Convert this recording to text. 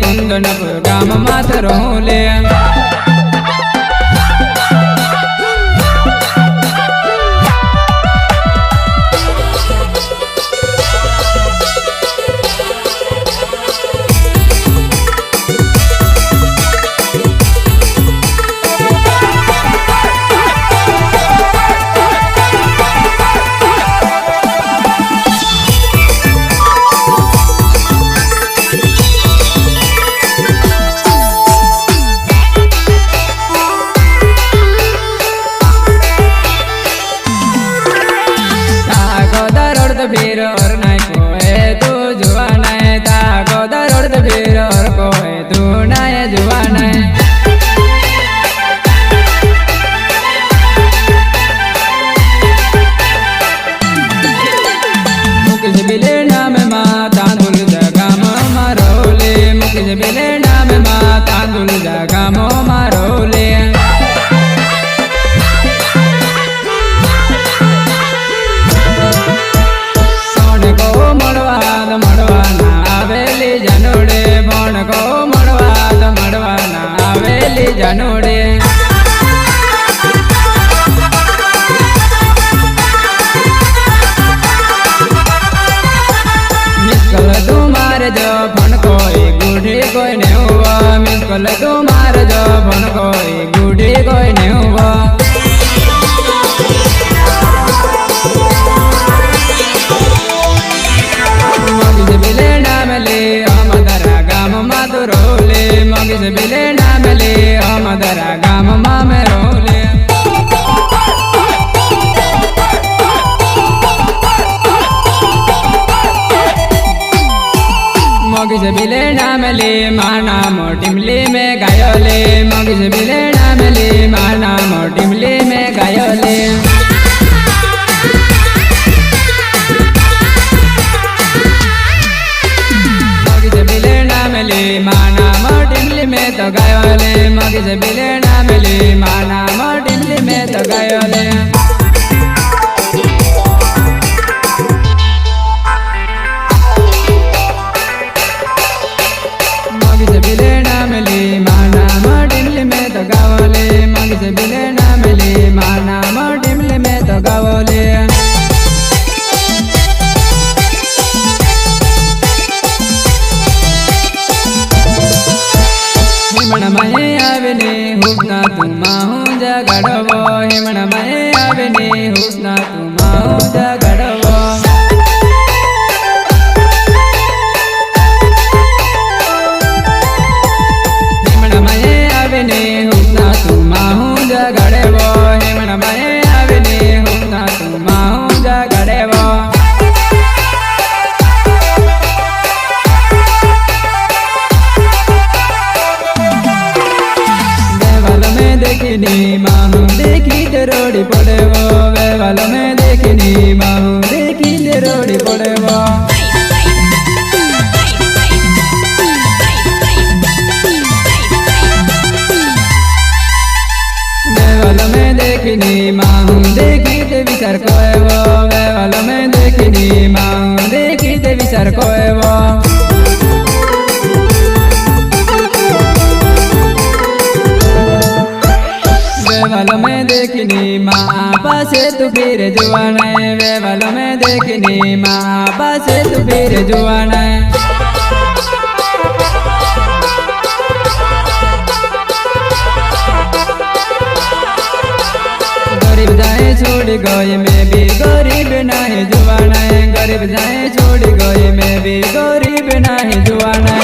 कुंदनपुर मामा में रोले मगिज बिले नाम ले माना मोटिमली में गायोले मगिज बिले नाम ले माना मोटिमली में गायोले मगिज बिले नाम ले माना मोटिमली में तो गायोले मगिज बिले नाम ले माना मोटिमली में तो गायोले मगिज बिले नाम ले माना मोटिमली में तो गावले मगिज बिले नाम ले माना मोटिमली में तो गावले हिमण मये आवेने हुस्ना तुमा हूँ जगड़वो हिमण मये आवेने हुस्ना तुमा हूँ जगड़वो आवेने हुस्ना तुमा हूँ जगड़ेवो हिमण मये आवेने हुस्ना तुमा हूँ जगड़ेवो वेवाल में देखनी माहू देखी ते रोड़ी पड़ेवो वेवाल में देखनी माहू देखी ते रोड़ी पड़ेवो वेवाल में देखनी माहू देखी ते विचार कोएवो वेवाल में देखनी माहू देखी ते विचार कोएवो वेवाल में देखनी माँ पासे तू फिर जुआना वेवाल में देखनी माँ पासे तू फिर जुआना गरीब जाए छोड़ गए मैं भी गरीब नहीं जुआना गरीब जाए छोड़ गए मैं भी गरीब नहीं जुआना